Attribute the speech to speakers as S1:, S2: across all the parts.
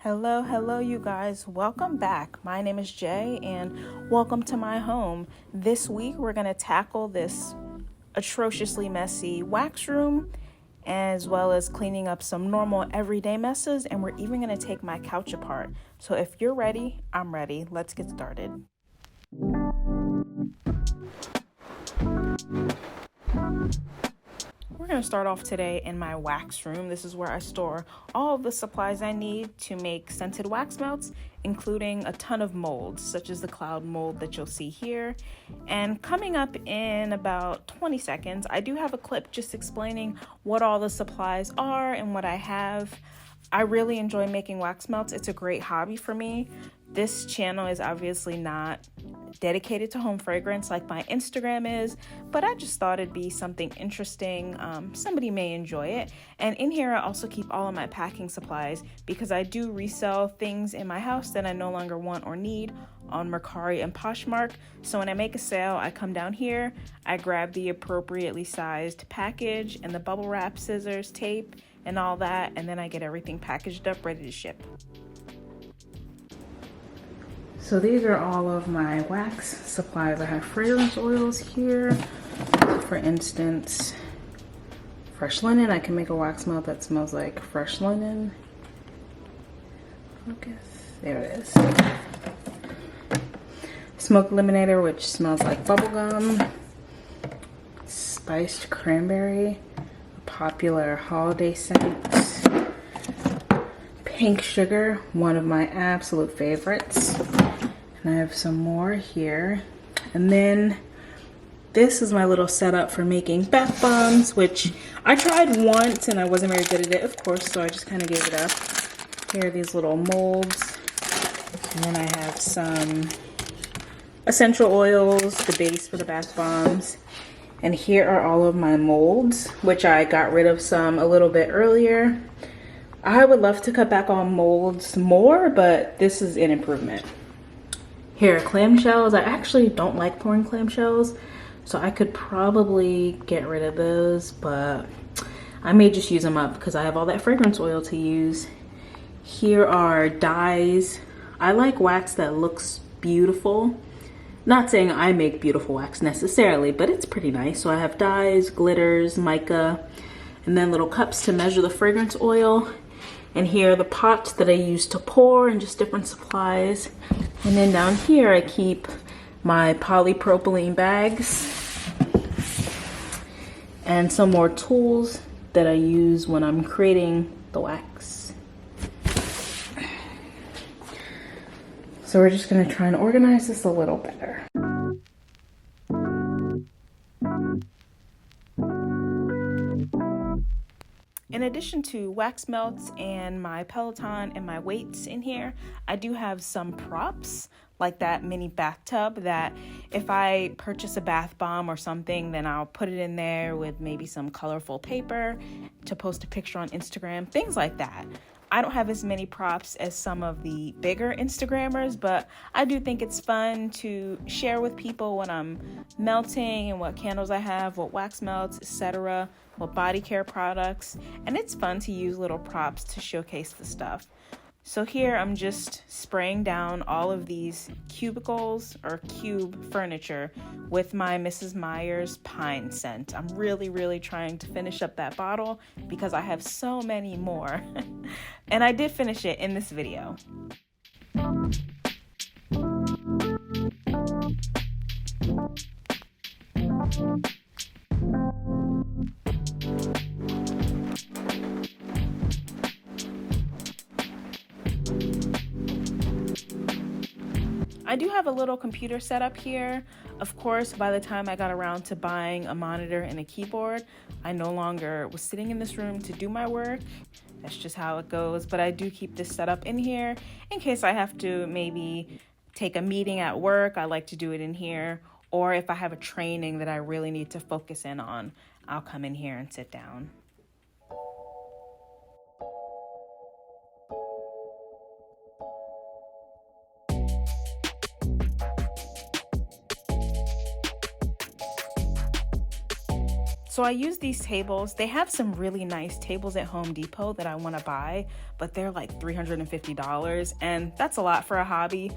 S1: Hello, you guys. Welcome back. My name is Jay, and welcome to my home. This week, we're going to tackle this atrociously messy wax room, as well as cleaning up some normal everyday messes, and we're even going to take my couch apart. So if you're ready, I'm ready. Let's get started. We're going to start off today in my wax room. This is where I store all of the supplies I need to make scented wax melts, including a ton of molds, such as the cloud mold that you'll see here. And coming up in about 20 seconds, I do have a clip just explaining what all the supplies are and what I have. I really enjoy making wax melts. It's a great hobby for me. This channel is obviously not dedicated to home fragrance like my Instagram is, but I just thought it'd be something interesting. Somebody may enjoy it. And in here, I also keep all of my packing supplies because I do resell things in my house that I no longer want or need on Mercari and Poshmark. So when I make a sale, I come down here, I grab the appropriately sized package and the bubble wrap, scissors, tape, and all that, and then I get everything packaged up, ready to ship. So these are all of my wax supplies. I have fragrance oils here. For instance, fresh linen. I can make a wax melt that smells like fresh linen. Focus. There it is. Smoke eliminator, which smells like bubblegum. Spiced cranberry, a popular holiday scent. Pink sugar, one of my absolute favorites. And I have some more here. And then this is my little setup for making bath bombs, which I tried once and I wasn't very good at it, of course, so I just kind of gave it up. Here are these little molds. And then I have some essential oils, the base for the bath bombs. And here are all of my molds, which I got rid of some a little bit earlier. I would love to cut back on molds more, but this is an improvement. Here are clamshells. I actually don't like pouring clamshells, so I could probably get rid of those, but I may just use them up because I have all that fragrance oil to use. Here are dyes. I like wax that looks beautiful. Not saying I make beautiful wax necessarily, but it's pretty nice. So I have dyes, glitters, mica, and then little cups to measure the fragrance oil. And here are the pots that I use to pour and just different supplies. And then down here I keep my polypropylene bags and some more tools that I use when I'm creating the wax. So we're just gonna try and organize this a little better. In addition to wax melts and my Peloton and my weights in here, I do have some props like that mini bathtub that if I purchase a bath bomb or something, then I'll put it in there with maybe some colorful paper to post a picture on Instagram, things like that. I don't have as many props as some of the bigger Instagrammers, but I do think it's fun to share with people what I'm melting and what candles I have, what wax melts, etc., what body care products, and it's fun to use little props to showcase the stuff. So here I'm just spraying down all of these cubicles or cube furniture with my Mrs. Meyer's pine scent. I'm really trying to finish up that bottle because I have so many more. And I did finish it in this video. I do have a little computer setup here. Of course, by the time I got around to buying a monitor and a keyboard, I no longer was sitting in this room to do my work. That's just how it goes. But I do keep this set up in here in case I have to maybe take a meeting at work. I like to do it in here. Or if I have a training that I really need to focus in on, I'll come in here and sit down. So I use these tables. They have some really nice tables at Home Depot that I want to buy, but they're like $350, and that's a lot for a hobby.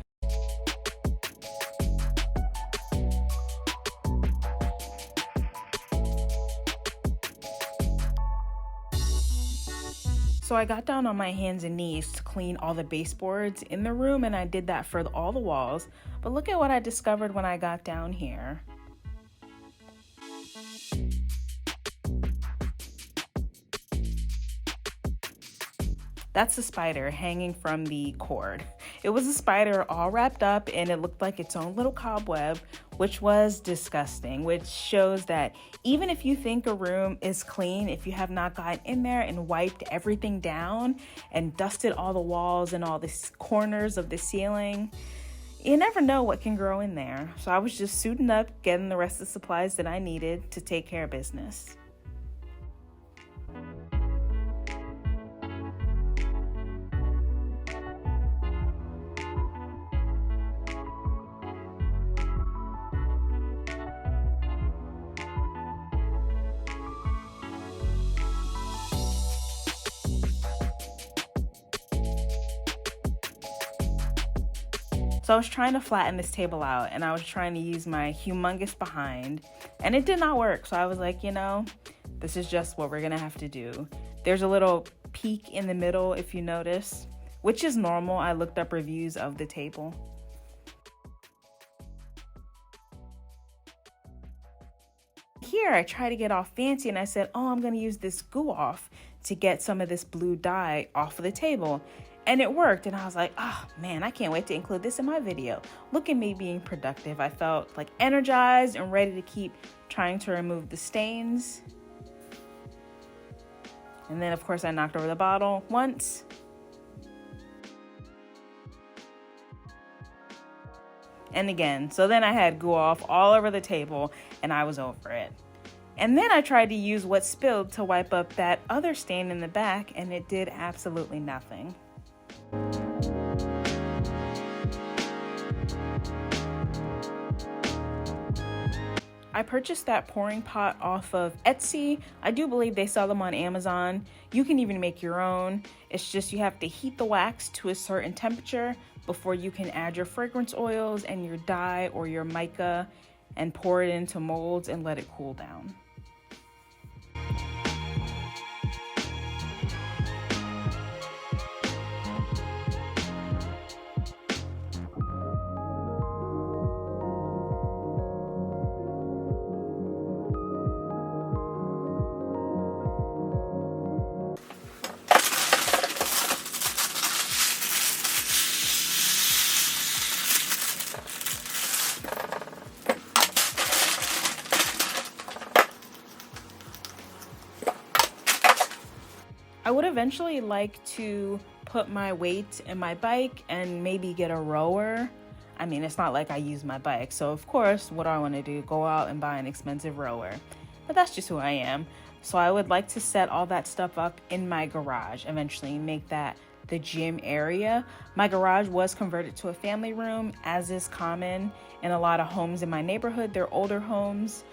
S1: So I got down on my hands and knees to clean all the baseboards in the room, and I did that for all the walls. But look at what I discovered when I got down here. That's a spider hanging from the cord. It was a spider all wrapped up, and it looked like its own little cobweb, which was disgusting, which shows that even if you think a room is clean, if you have not gotten in there and wiped everything down and dusted all the walls and all the corners of the ceiling, you never know what can grow in there. So I was just suiting up, getting the rest of the supplies that I needed to take care of business. So I was trying to flatten this table out, and I was trying to use my humongous behind, and it did not work. So I was like, this is just what we're gonna have to do. There's a little peak in the middle, if you notice, which is normal. I looked up reviews of the table. Here I try to get all fancy, and I said, I'm gonna use this goo off to get some of this blue dye off of the table. And it worked, and I was like, man, I can't wait to include this in my video. Look at me being productive. I felt like energized and ready to keep trying to remove the stains. And then, of course, I knocked over the bottle once. And again. So then I had goo off all over the table, and I was over it. And then I tried to use what spilled to wipe up that other stain in the back, and it did absolutely nothing. I purchased that pouring pot off of Etsy. I do believe they sell them on Amazon. You can even make your own. It's just you have to heat the wax to a certain temperature before you can add your fragrance oils and your dye or your mica and pour it into molds and let it cool down. I would eventually like to put my weight in my bike and maybe get a rower. I mean, it's not like I use my bike, so of course, what do I want to do? Go out and buy an expensive rower. But that's just who I am. So I would like to set all that stuff up in my garage, eventually make that the gym area. My garage was converted to a family room, as is common in a lot of homes in my neighborhood. They're older homes.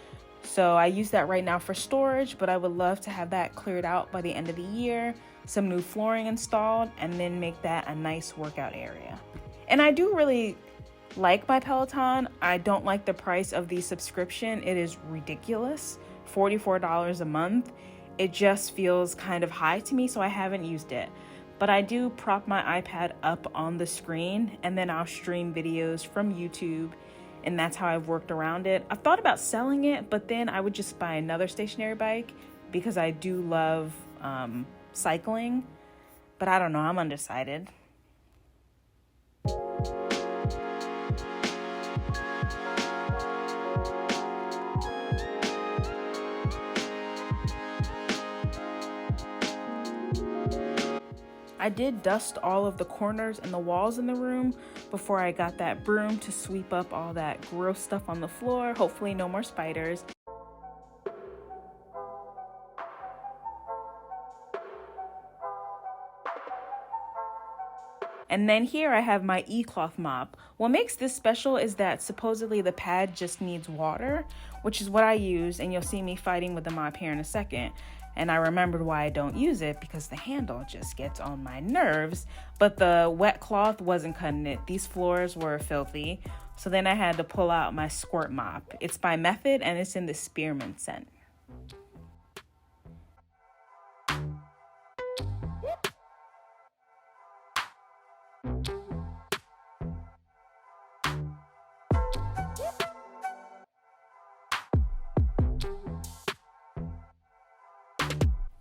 S1: So I use that right now for storage, but I would love to have that cleared out by the end of the year, some new flooring installed, and then make that a nice workout area. And I do really like my Peloton. I don't like the price of the subscription. It is ridiculous, $44 a month. It just feels kind of high to me, so I haven't used it. But I do prop my iPad up on the screen, and then I'll stream videos from YouTube, and that's how I've worked around it. I've thought about selling it, but then I would just buy another stationary bike because I do love cycling, but I don't know, I'm undecided. I did dust all of the corners and the walls in the room before I got that broom to sweep up all that gross stuff on the floor. Hopefully no more spiders. And then here I have my e-cloth mop. What makes this special is that supposedly the pad just needs water, which is what I use, and you'll see me fighting with the mop here in a second. And I remembered why I don't use it, because the handle just gets on my nerves, but the wet cloth wasn't cutting it. These floors were filthy, so then I had to pull out my squirt mop. It's by Method and it's in the spearmint scent.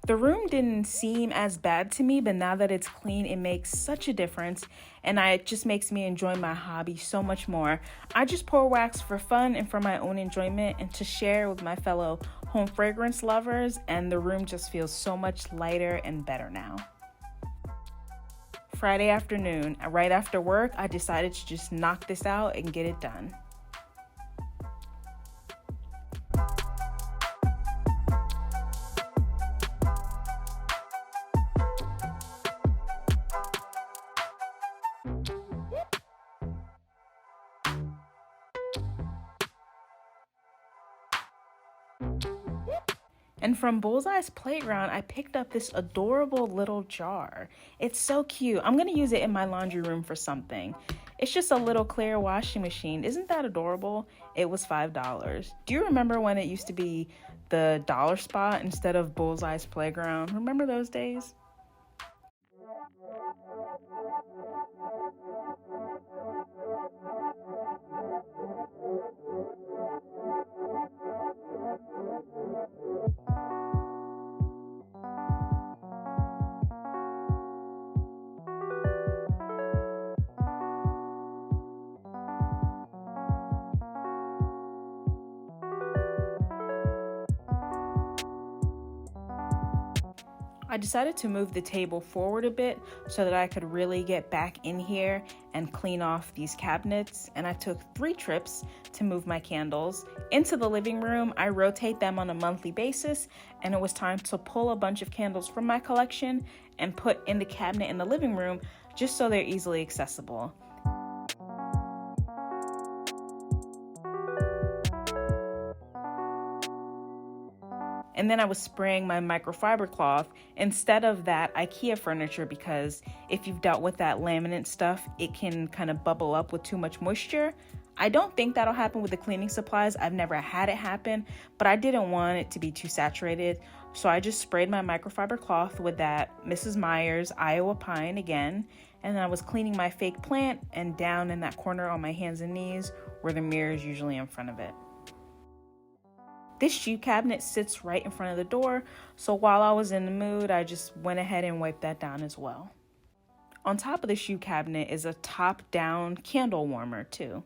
S1: The room didn't seem as bad to me, but now that it's clean, it makes such a difference, and it just makes me enjoy my hobby so much more. I just pour wax for fun and for my own enjoyment and to share with my fellow home fragrance lovers, and the room just feels so much lighter and better now. Friday afternoon, right after work, I decided to just knock this out and get it done. And from Bullseye's Playground, I picked up this adorable little jar. It's so cute. I'm gonna use it in my laundry room for something. It's just a little clear washing machine. Isn't that adorable? It was $5. Do you remember when it used to be the dollar spot instead of Bullseye's Playground? Remember those days? I decided to move the table forward a bit so that I could really get back in here and clean off these cabinets. And I took 3 trips to move my candles. Into the living room, I rotate them on a monthly basis, and it was time to pull a bunch of candles from my collection and put in the cabinet in the living room just so they're easily accessible. And then I was spraying my microfiber cloth instead of that IKEA furniture, because if you've dealt with that laminate stuff, it can kind of bubble up with too much moisture. I don't think that'll happen with the cleaning supplies. I've never had it happen, but I didn't want it to be too saturated. So I just sprayed my microfiber cloth with that Mrs. Meyer's Iowa Pine again. And then I was cleaning my fake plant and down in that corner on my hands and knees where the mirror is usually in front of it. This shoe cabinet sits right in front of the door, so while I was in the mood, I just went ahead and wiped that down as well. On top of the shoe cabinet is a top-down candle warmer too.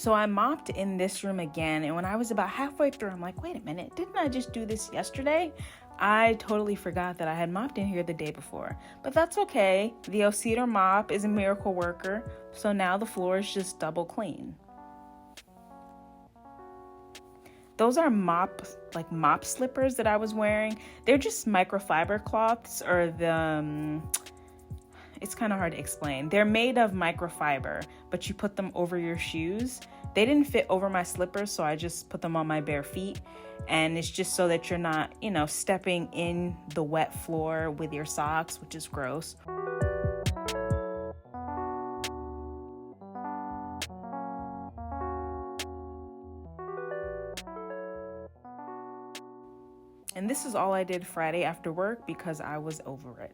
S1: So I mopped in this room again, and when I was about halfway through, I'm like, wait a minute, didn't I just do this yesterday? I totally forgot that I had mopped in here the day before, but that's okay. The Cedar mop is a miracle worker, so now the floor is just double clean. Those are mop slippers that I was wearing. They're just microfiber cloths, or it's kind of hard to explain. They're made of microfiber, but you put them over your shoes. They didn't fit over my slippers, so I just put them on my bare feet. And it's just so that you're not, stepping in the wet floor with your socks, which is gross. And this is all I did Friday after work because I was over it.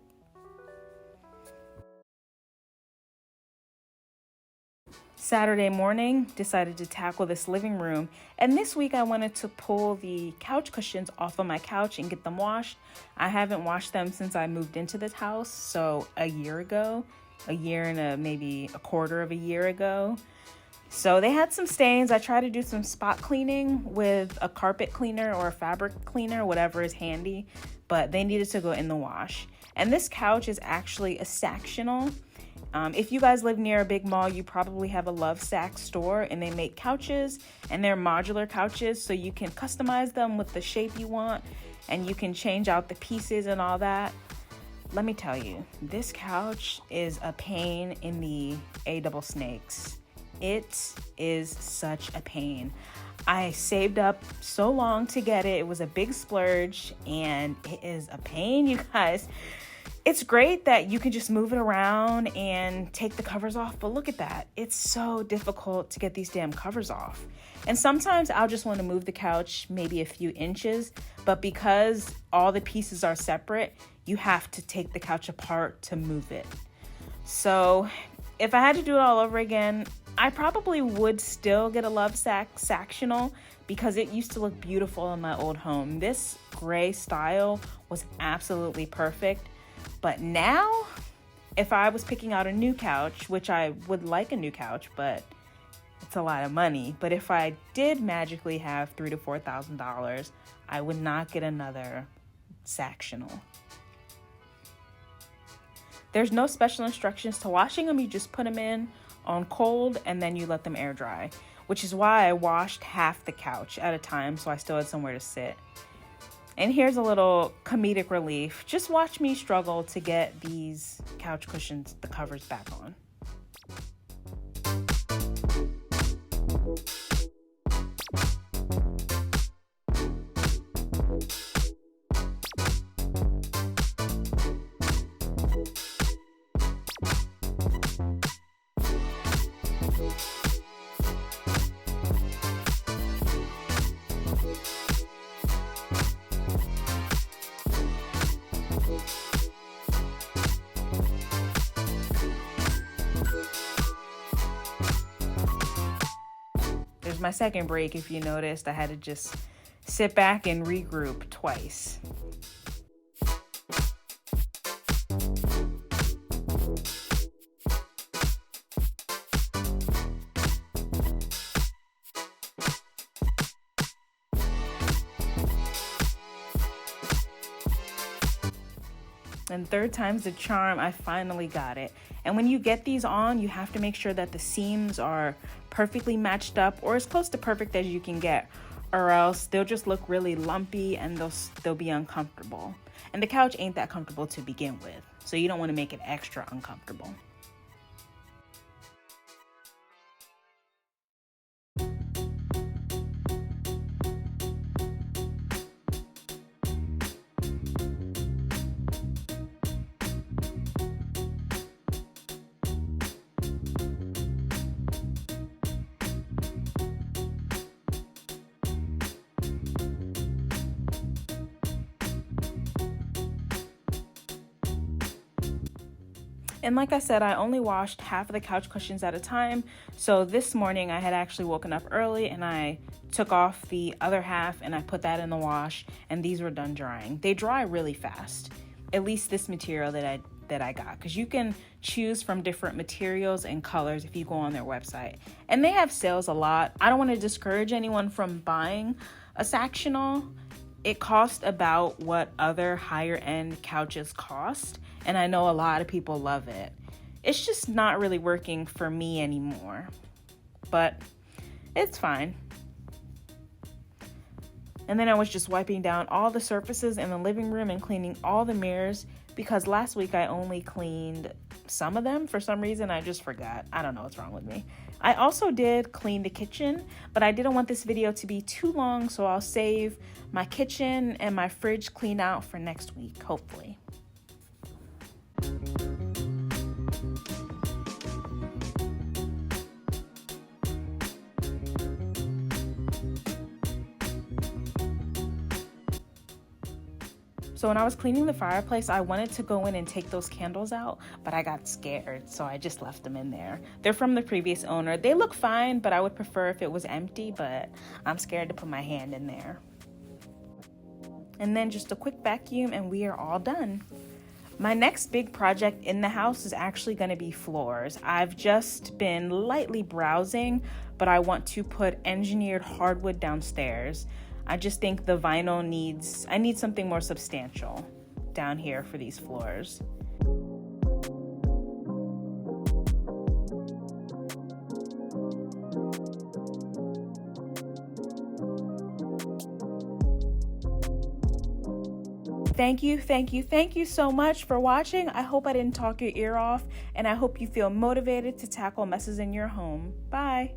S1: Saturday morning, decided to tackle this living room, and this week I wanted to pull the couch cushions off of my couch and get them washed. I haven't washed them since I moved into this house, so a year and maybe a quarter of a year ago. So they had some stains. I tried to do some spot cleaning with a carpet cleaner or a fabric cleaner, whatever is handy, but they needed to go in the wash. And this couch is actually a Sactional. If you guys live near a big mall, you probably have a Lovesac store, and they make couches, and they're modular couches, so you can customize them with the shape you want, and you can change out the pieces and all that. Let me tell you, this couch is a pain in the double snakes. It is such a pain. I saved up so long to get it. It was a big splurge, and it is a pain, you guys. It's great that you can just move it around and take the covers off, but look at that. It's so difficult to get these damn covers off. And sometimes I'll just want to move the couch maybe a few inches, but because all the pieces are separate, you have to take the couch apart to move it. So if I had to do it all over again, I probably would still get a Lovesac Sactional because it used to look beautiful in my old home. This gray style was absolutely perfect. But now, if I was picking out a new couch, which I would like a new couch, but it's a lot of money. But if I did magically have $3,000 to $4,000, I would not get another Sactional. There's no special instructions to washing them. You just put them in on cold and then you let them air dry, which is why I washed half the couch at a time so I still had somewhere to sit. And here's a little comedic relief. Just watch me struggle to get these couch cushions, the covers back on. There's my second break. If you noticed, I had to just sit back and regroup twice. And third time's the charm. I finally got it. And when you get these on, you have to make sure that the seams are perfectly matched up or as close to perfect as you can get, or else they'll just look really lumpy and they'll be uncomfortable. And the couch ain't that comfortable to begin with, so you don't want to make it extra uncomfortable. And like I said, I only washed half of the couch cushions at a time. So this morning I had actually woken up early and I took off the other half and I put that in the wash, and these were done drying. They dry really fast, at least this material that I got, because you can choose from different materials and colors if you go on their website. And they have sales a lot. I don't want to discourage anyone from buying a Sactional. It cost about what other higher end couches cost, and I know a lot of people love it. It's just not really working for me anymore, but it's fine. And then I was just wiping down all the surfaces in the living room and cleaning all the mirrors, because last week I only cleaned some of them. For some reason, I just forgot. I don't know what's wrong with me. I also did clean the kitchen, but I didn't want this video to be too long, so I'll save my kitchen and my fridge clean out for next week, hopefully. So when I was cleaning the fireplace, I wanted to go in and take those candles out, but I got scared, so I just left them in there. They're from the previous owner. They look fine, but I would prefer if it was empty, but I'm scared to put my hand in there. And then just a quick vacuum and we are all done. My next big project in the house is actually going to be floors. I've just been lightly browsing, but I want to put engineered hardwood downstairs. I just think I need something more substantial down here for these floors. Thank you so much for watching. I hope I didn't talk your ear off, and I hope you feel motivated to tackle messes in your home. Bye.